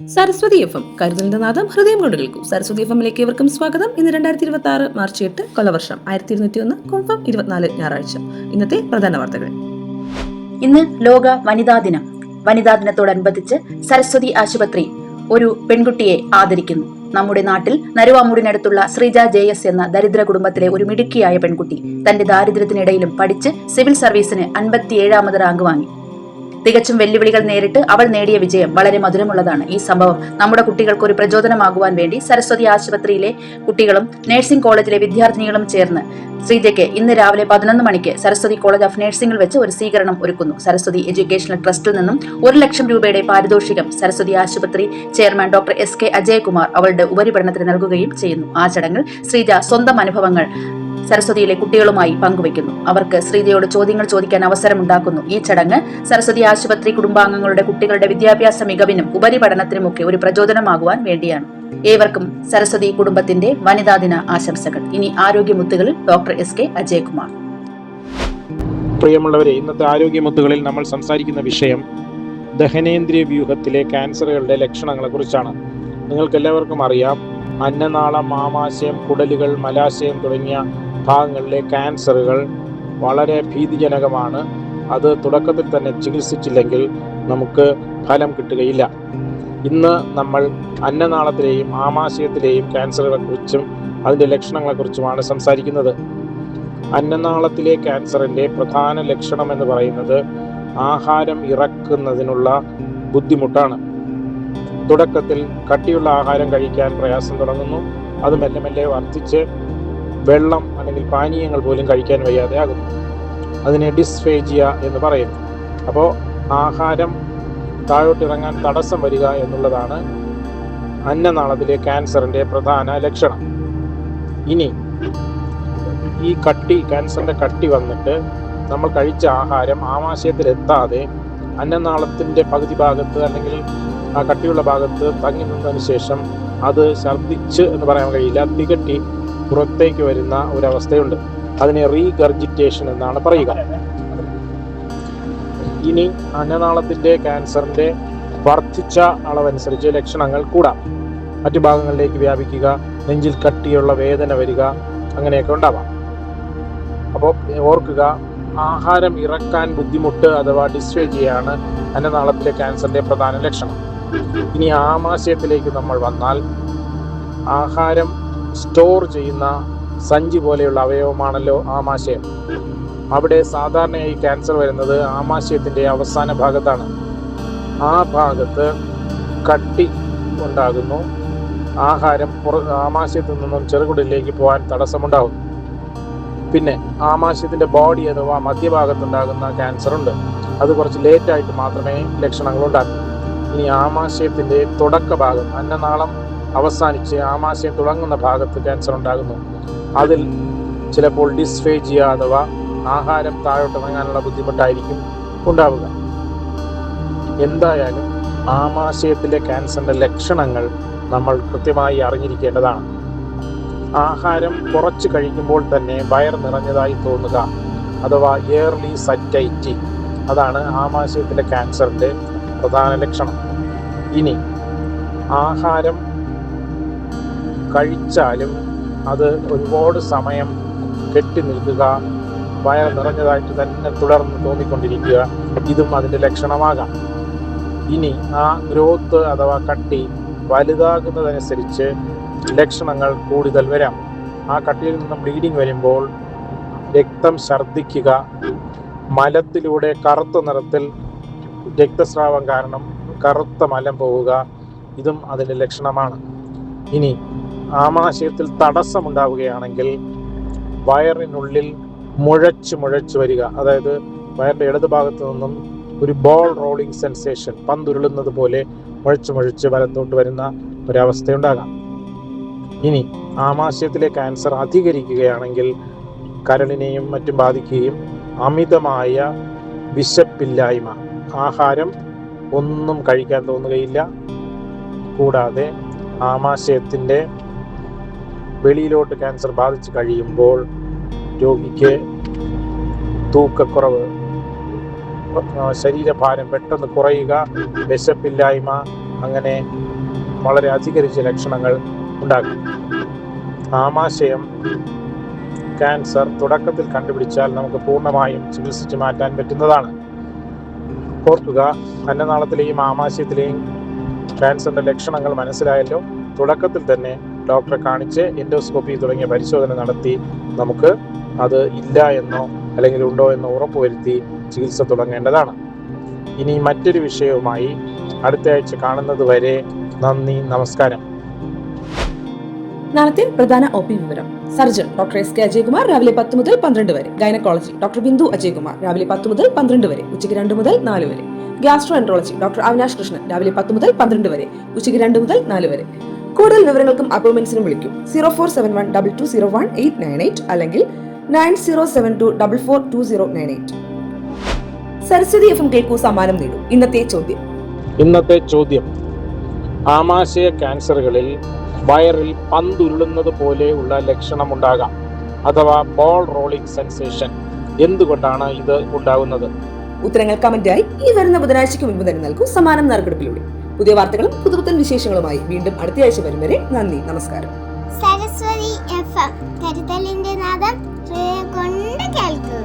Saraswati F M കരുതലിന്റെ നാദം ഹൃദയം കൊണ്ട് കേൾക്കും. സരസ്വതി എഫ് എമ്മിലേക്ക് ഏവർക്കും സ്വാഗതം. ഇന്ന് 2026 മാർച്ച് 8 കൊല്ലവർഷം 1201 കുംഭം 24 ഞായറാഴ്ച. ഇന്നത്തെ പ്രധാന വാർത്തകൾ. ഇന്ന് ലോക വനിതാ ദിനം. വനിതാ ദിനത്തോടനുബന്ധിച്ച് സരസ്വതി ആശുപത്രി ഒരു പെൺകുട്ടിയെ ആദരിക്കുന്നു. നമ്മുടെ നാട്ടിൽ നരുവാമൂടിനടുത്തുള്ള ശ്രീജ JS എന്ന ദരിദ്ര കുടുംബത്തിലെ ഒരു മിടുക്കിയായ പെൺകുട്ടി തന്റെ ദാരിദ്ര്യത്തിനിടയിലും പഠിച്ച് സിവിൽ സർവീസിന് 57ാമത് റാങ്ക് വാങ്ങി. തികച്ചും വെല്ലുവിളികൾ നേരിട്ട് അവൾ നേടിയ വിജയം വളരെ മധുരമുള്ളതാണ്. ഈ സംഭവം നമ്മുടെ കുട്ടികൾക്ക് ഒരു പ്രചോദനമാകുവാൻ വേണ്ടി സരസ്വതി ആശുപത്രിയിലെ കുട്ടികളും നഴ്സിംഗ് കോളേജിലെ വിദ്യാർത്ഥിനികളും ചേർന്ന് ശ്രീജയ്ക്ക് ഇന്ന് രാവിലെ 11 മണിക്ക് സരസ്വതി കോളേജ് ഓഫ് നഴ്സിംഗിൽ വെച്ച് ഒരു സ്വീകരണം ഒരുക്കുന്നു. സരസ്വതി എഡ്യൂക്കേഷണൽ ട്രസ്റ്റിൽ നിന്നും 1 ലക്ഷം രൂപയുടെ പാരിതോഷികം സരസ്വതി ആശുപത്രി ചെയർമാൻ ഡോക്ടർ SK അജയകുമാർ അവളുടെ ഉപരിപഠനത്തിന് നൽകുകയും ചെയ്യുന്നു. ആ ചടങ്ങിൽ ശ്രീജ സ്വന്തം അനുഭവങ്ങൾ സരസ്വതിയിലെ കുട്ടികളുമായി പങ്കുവയ്ക്കുന്നു. അവർക്ക് ശ്രീജയോട് ചോദ്യങ്ങൾ ചോദിക്കാൻ അവസരമുണ്ടാക്കുന്നു. ഈ ചടങ്ങ് സരസ്വതി ആശുപത്രി കുടുംബാംഗങ്ങളുടെ കുട്ടികളുടെ വിദ്യാഭ്യാസ മികവിനും ഉപരിപഠനത്തിനുമൊക്കെ ഒരു പ്രചോദനമാകുവാൻ വേണ്ടിയാണ്. ഏവർക്കും സരസ്വതി കുടുംബത്തിന്റെ വനിതാ ദിന ആശംസകൾ. ഇനി ആരോഗ്യമുത്തുകളിൽ ഡോക്ടർ SK അജയകുമാർ. പ്രിയമുള്ളവരെ, ഇന്നത്തെ ആരോഗ്യമുത്തുകളിൽ നമ്മൾ സംസാരിക്കുന്ന വിഷയം ദഹനേന്ദ്രിയ വ്യൂഹത്തിലെ ക്യാൻസറുകളുടെ ലക്ഷണങ്ങളെ കുറിച്ചാണ്. നിങ്ങൾക്കെല്ലാവർക്കും അറിയാം, അന്നനാളം, ആമാശയം, കുടലുകൾ, മലാശയം തുടങ്ങിയ ഭാഗങ്ങളിലെ ക്യാൻസറുകൾ വളരെ ഭീതിജനകമാണ്. അത് തുടക്കത്തിൽ തന്നെ ചികിത്സിച്ചില്ലെങ്കിൽ നമുക്ക് ഫലം കിട്ടുകയില്ല. ഇന്ന് നമ്മൾ അന്നനാളത്തിലെയും ആമാശയത്തിലെയും ക്യാൻസറുകളെ കുറിച്ചും അതിൻ്റെ ലക്ഷണങ്ങളെക്കുറിച്ചുമാണ് സംസാരിക്കുന്നത്. അന്നനാളത്തിലെ ക്യാൻസറിൻ്റെ പ്രധാന ലക്ഷണം എന്ന് പറയുന്നത് ആഹാരം ഇറക്കുന്നതിനുള്ള ബുദ്ധിമുട്ടാണ്. തുടക്കത്തിൽ കട്ടിയുള്ള ആഹാരം കഴിക്കാൻ പ്രയാസം തുടങ്ങുന്നു. അത് മെല്ലെ മെല്ലെ വർദ്ധിച്ച് വെള്ളം അല്ലെങ്കിൽ പാനീയങ്ങൾ പോലും കഴിക്കാൻ വയ്യാതെ ആകുന്നു. അതിനെ ഡിസ്ഫേജിയ എന്ന് പറയുന്നു. അപ്പോൾ ആഹാരം താഴോട്ടിറങ്ങാൻ തടസ്സം വരിക എന്നുള്ളതാണ് അന്നനാളത്തിലെ ക്യാൻസറിൻ്റെ പ്രധാന ലക്ഷണം. ഇനി ഈ ക്യാൻസറിൻ്റെ കട്ടി വന്നിട്ട് നമ്മൾ കഴിച്ച ആഹാരം ആമാശയത്തിലെത്താതെ അന്നനാളത്തിൻ്റെ പകുതി ഭാഗത്ത് അല്ലെങ്കിൽ ആ കട്ടിയുള്ള ഭാഗത്ത് തങ്ങി നിന്നതിന് ശേഷം അത് ഛർദ്ദിച്ച് എന്ന് പറയാൻ കഴിയില്ല, തികട്ടി പുറത്തേക്ക് വരുന്ന ഒരവസ്ഥയുണ്ട്. അതിനെ റീഗർജിറ്റേഷൻ എന്നാണ് പറയുക. ഇനി അന്നനാളത്തിൻ്റെ ക്യാൻസറിൻ്റെ വർദ്ധിച്ച അളവനുസരിച്ച് ലക്ഷണങ്ങൾ കൂടാം. മറ്റു ഭാഗങ്ങളിലേക്ക് വ്യാപിക്കുക, നെഞ്ചിൽ കട്ടിയുള്ള വേദന വരിക, അങ്ങനെയൊക്കെ ഉണ്ടാവാം. അപ്പോൾ ഓർക്കുക, ആഹാരം ഇറക്കാൻ ബുദ്ധിമുട്ട് അഥവാ ഡിസ്ഫേജിയാണ് അന്നനാളത്തിലെ ക്യാൻസറിൻ്റെ പ്രധാന ലക്ഷണം. ഇനി ആമാശയത്തിലേക്ക് നമ്മൾ വന്നാൽ, ആഹാരം സ്റ്റോർ ചെയ്യുന്ന സഞ്ചി പോലെയുള്ള അവയവമാണല്ലോ ആമാശയം. അവിടെ സാധാരണയായി ക്യാൻസർ വരുന്നത് ആമാശയത്തിൻ്റെ അവസാന ഭാഗത്താണ്. ആ ഭാഗത്ത് കട്ടി ഉണ്ടാകുന്നു. ആഹാരം ആമാശയത്തിൽ നിന്നും ചെറുകുടലിലേക്ക് പോകാൻ തടസ്സമുണ്ടാകും. പിന്നെ ആമാശയത്തിൻ്റെ ബോഡി അഥവാ മധ്യഭാഗത്തുണ്ടാകുന്ന ക്യാൻസർ ഉണ്ട്. അത് കുറച്ച് ലേറ്റായിട്ട് മാത്രമേ ലക്ഷണങ്ങൾ ഉണ്ടാകൂ. ഇനി ആമാശയത്തിൻ്റെ തുടക്ക ഭാഗം, അന്നനാളം അവസാനിച്ച് ആമാശയം തുടങ്ങുന്ന ഭാഗത്ത് ക്യാൻസർ ഉണ്ടാകുന്നു. അതിൽ ചിലപ്പോൾ ഡിസ്ഫേജിയ അഥവാ ആഹാരം താഴോട്ടിറങ്ങാനുള്ള ബുദ്ധിമുട്ടായിരിക്കും ഉണ്ടാവുക. എന്തായാലും ആമാശയത്തിലെ ക്യാൻസറിൻ്റെ ലക്ഷണങ്ങൾ നമ്മൾ കൃത്യമായി അറിഞ്ഞിരിക്കേണ്ടതാണ്. ആഹാരം കുറച്ച് കഴിക്കുമ്പോൾ തന്നെ വയർ നിറഞ്ഞതായി തോന്നുക അഥവാ എയർലി സറ്റൈറ്റി, അതാണ് ആമാശയത്തിലെ ക്യാൻസറിൻ്റെ പ്രധാന ലക്ഷണം. ഇനി ആഹാരം കഴിച്ചാലും അത് ഒരുപാട് സമയം കെട്ടി നിൽക്കുക, വയർ നിറഞ്ഞതായിട്ട് തന്നെ തുടർന്ന് തോന്നിക്കൊണ്ടിരിക്കുക, ഇതും അതിൻ്റെ ലക്ഷണമാകാം. ഇനി ആ ഗ്രോത്ത് അഥവാ കട്ടി വലുതാകുന്നതനുസരിച്ച് ലക്ഷണങ്ങൾ കൂടുതൽ വരാം. ആ കട്ടിയിൽ നിന്നും ബ്ലീഡിങ് വരുമ്പോൾ രക്തം ഛർദ്ദിക്കുക, മലത്തിലൂടെ കറുത്ത നിറത്തിൽ രക്തസ്രാവം കാരണം കറുത്ത മലം പോവുക, ഇതും അതിൻ്റെ ലക്ഷണമാണ്. ഇനി ആമാശയത്തിൽ തടസ്സമുണ്ടാവുകയാണെങ്കിൽ വയറിനുള്ളിൽ മുഴച്ചു വരിക, അതായത് വയറിൻ്റെ ഇടതുഭാഗത്തു നിന്നും ഒരു ബോൾ റോളിംഗ് സെൻസേഷൻ, പന്തുരുളുന്നത് പോലെ മുഴച്ച് വലത്തോട്ട് വരുന്ന ഒരവസ്ഥയുണ്ടാകാം. ഇനി ആമാശയത്തിലെ ക്യാൻസർ അധികരിക്കുകയാണെങ്കിൽ കരളിനെയും മറ്റും ബാധിക്കുകയും അമിതമായ വിശപ്പില്ലായ്മ, ആഹാരം ഒന്നും കഴിക്കാൻ തോന്നുകയില്ല, കൂടാതെ ആമാശയത്തിൻ്റെ വെളിയിലോട്ട് ക്യാൻസർ ബാധിച്ച് കഴിയുമ്പോൾ രോഗിക്ക് തൂക്കക്കുറവ്, ശരീരഭാരം പെട്ടെന്ന് കുറയുക, വിശപ്പില്ലായ്മ, അങ്ങനെ വളരെ അധികരിച്ച ലക്ഷണങ്ങൾ ഉണ്ടാകും. ആമാശയം ക്യാൻസർ തുടക്കത്തിൽ കണ്ടുപിടിച്ചാൽ നമുക്ക് പൂർണ്ണമായും ചികിത്സിച്ച് മാറ്റാൻ പറ്റുന്നതാണ്. ഓർക്കുക, അന്നനാളത്തിലെയും ആമാശയത്തിലെയും ക്യാൻസറിന്റെ ലക്ഷണങ്ങൾ മനസ്സിലായല്ലോ. തുടക്കത്തിൽ തന്നെ ഡോക്ടറെ കാണിച്ച് എൻഡോസ്കോപ്പി തുടങ്ങിയ പരിശോധന നടത്തി നമുക്ക് അത് ഇല്ല എന്നോ അല്ലെങ്കിൽ ഉണ്ടോ എന്നോ ഉറപ്പുവരുത്തി ചികിത്സ തുടങ്ങേണ്ടതാണ്. ഇനി മറ്റൊരു വിഷയവുമായി അടുത്ത ആഴ്ച കാണുന്നത് വരെ നന്ദി, നമസ്കാരം. നാളത്തെ പ്രധാന OP വിവരം. സർജൻ ഡോക്ടർ SK അജയ്കുമാർ രാവിലെ 10 മുതൽ 12 വരെ. ഗൈനക്കോളജി ഡോക്ടർ ബിന്ദു അജയ്കുമാർ രാവിലെ 10 മുതൽ 12 വരെ, ഉച്ചയ്ക്ക് 2 മുതൽ 4 വരെ. Gastro enterology doctor Avinash Krishnan രാവിലെ 10 മുതൽ 12 വരെ, ഉച്ചയ്ക്ക് 2 മുതൽ 4 വരെ. കൂടുതൽ വിവരങ്ങൾക്കും അപ്പോയിന്റ്മെന്റ്സിനും വിളിക്കും 0471220898 അല്ലെങ്കിൽ 9072442098. സരസ്വതി FM കേൾക്കൂ, സമ്മാനം നേടൂ. ഇന്നത്തെ ചോദ്യം ആമാശയ ക്യാൻസറുകളിൽ വയറിൽ പന്തുരുളുന്നത് പോലെയുള്ള ലക്ഷണമുണ്ടാകാം, അഥവാ ബോൾ റോളിംഗ് സെൻസേഷൻ. എന്തുകൊണ്ടാണ് ഇത് ഉണ്ടാകുന്നത്? ഉത്തരങ്ങൾ കമന്റായി ഈ വരുന്ന ബുധനാഴ്ചയ്ക്ക് മുൻപ് തന്നെ നൽകൂ. സമ്മാനം നറുക്കെടുപ്പിലൂടെ. പുതിയ വാർത്തകളും പുതുപുത്തൻ വിശേഷങ്ങളുമായി വീണ്ടും അടുത്ത ആഴ്ച വരും വരെ നന്ദി, നമസ്കാരം. സരസ്വതി FM കരുതലിന്റെ നാദം കൊണ്ട് കേൾക്കൂ.